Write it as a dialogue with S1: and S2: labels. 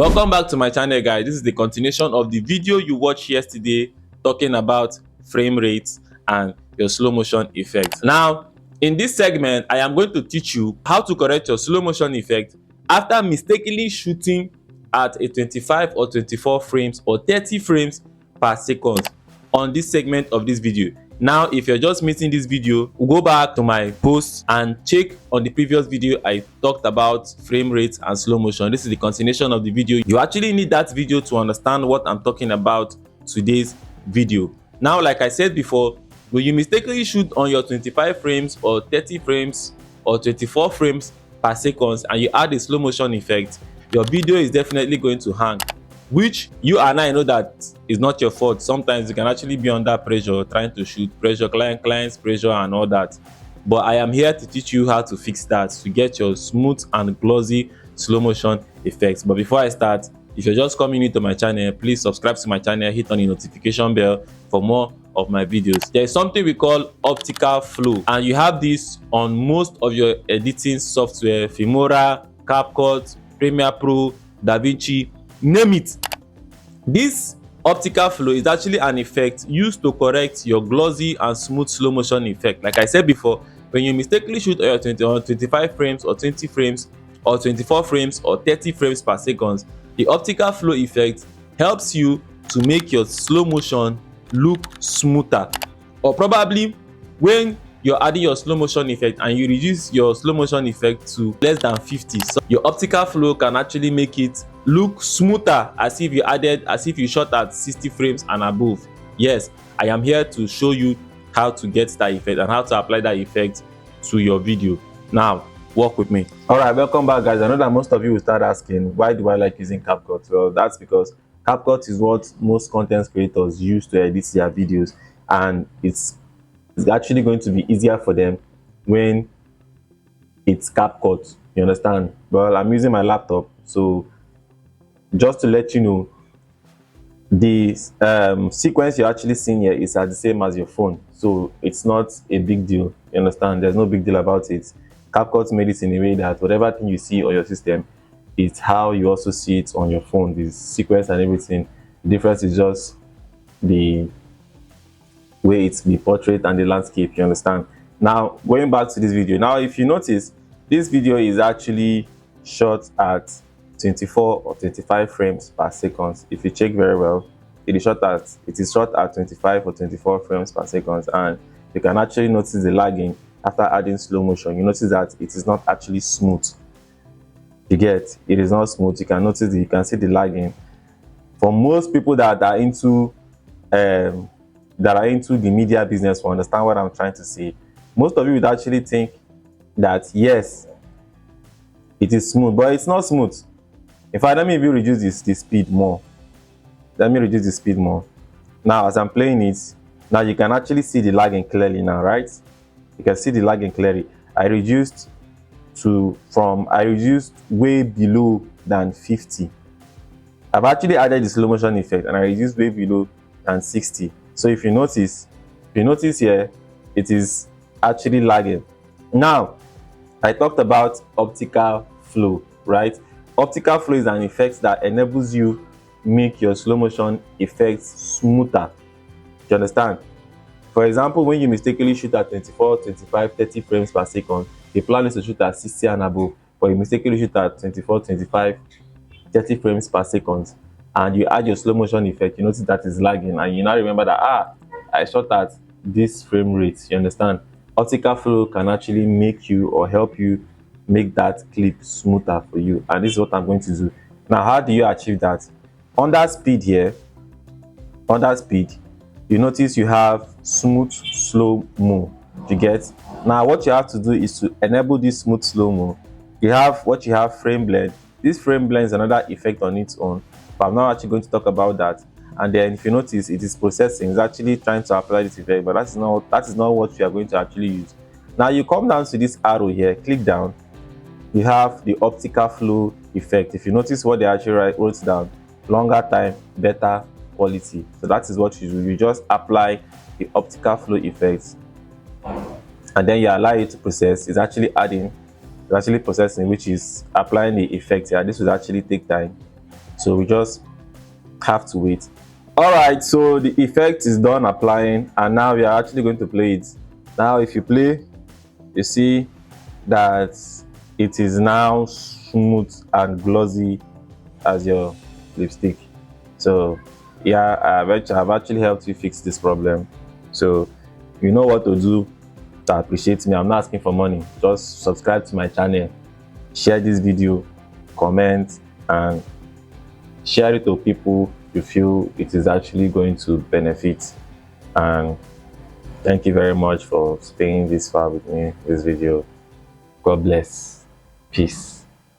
S1: Welcome back to my channel, guys. This is the continuation of the video you watched yesterday talking about frame rates and your slow motion effect. Now, in this segment, I am going to teach you how to correct your slow motion effect after mistakenly shooting at a 25 or 24 frames or 30 frames per second on this segment of this video. Now, if you're just missing this video, go back to my post and check on the previous video. I talked about frame rates and slow motion. This is the continuation of the video. You actually need that video to understand what I'm talking about today's video. Now, like I said before, when you mistakenly shoot on your 25 frames or 30 frames or 24 frames per second and you add a slow motion effect, your video is definitely going to hang, which you and I know that is not your fault. Sometimes you can actually be under pressure trying to shoot, pressure, clients pressure and all that. But I am here to teach you how to fix that to get your smooth and glossy slow motion effects. But before I start, if you're just coming into my channel, please subscribe to my channel, hit on the notification bell for more of my videos. There is something we call optical flow, and you have this on most of your editing software: Filmora, CapCut, Premiere Pro, DaVinci, name it. This optical flow is actually an effect used to correct your glossy and smooth slow motion effect. Like I said before, when you mistakenly shoot your 25 frames or 20 frames or 24 frames or 30 frames per second, the optical flow effect helps you to make your slow motion look smoother. Or probably when you're adding your slow motion effect and you reduce your slow motion effect to less than 50, so your optical flow can actually make it look smoother, as if you shot at 60 frames and above. Yes, I am here to show you how to get that effect and how to apply that effect to your video. Now, work with me. All right, welcome back, guys. I know that most of you will start asking, why do I like using CapCut? Well, that's because CapCut is what most content creators use to edit their videos, and it's actually going to be easier for them when it's CapCut. You understand? Well, I'm using my laptop, so just to let you know, the sequence you're actually seeing here is the same as your phone, so it's not a big deal. You understand? There's no big deal about it. CapCut made it in a way that whatever thing you see on your system, it's how you also see it on your phone. The sequence and everything. The difference is just the way it's the portrait and the landscape. You understand? Now, going back to this video. Now, if you notice, this video is actually shot at 24 or 25 frames per second. If you check very well, it is shot at 25 or 24 frames per second, and you can actually notice the lagging after adding slow motion. You notice that it is not actually smooth. You get it is not smooth. You can notice you can see the lagging. For most people that are into the media business will understand what I'm trying to say. Most of you would actually think that yes, it is smooth, but it's not smooth. In fact, let me even reduce the speed more. Let me reduce the speed more. Now, as I'm playing it, now you can actually see the lagging clearly now, right? You can see the lagging clearly. I reduced way below than 50. I've actually added the slow motion effect and I reduced way below than 60. So if you notice here, it is actually lagging. Now, I talked about optical flow, right? Optical flow is an effect that enables you make your slow motion effects smoother. Do you understand? For example, when you mistakenly shoot at 24, 25, 30 frames per second, the plan is to shoot at 60 and above, but you mistakenly shoot at 24, 25, 30 frames per second, and you add your slow motion effect, you notice that is lagging, and you now remember that I shot at this frame rate. You understand? Optical flow can actually make you or help you make that clip smoother for you, and this is what I'm going to do. Now, how do you achieve that? Under speed here, you notice you have smooth slow-mo. You get? Now, what you have to do is to enable this smooth slow-mo. You have frame blend. This frame blend is another effect on its own, but I'm not actually going to talk about that. And then if you notice, it is processing. It's actually trying to apply this effect, but that is not what we are going to actually use. Now you come down to this arrow here, click down. You have the optical flow effect. If you notice what they actually wrote down, longer time, better quality. So that is what you do. You just apply the optical flow effects, and then you allow it to process. It's actually processing, which is applying the effect here. This will actually take time So we just have to wait. All right, so the effect is done applying, and now we are actually going to play it. Now if you play, you see that it is now smooth and glossy as your lipstick. So yeah, I've actually helped you fix this problem. So you know what to do to appreciate me. I'm not asking for money. Just subscribe to my channel, share this video, comment, and share it to people you feel it is actually going to benefit. And thank you very much for staying this far with me this video. God bless. Peace.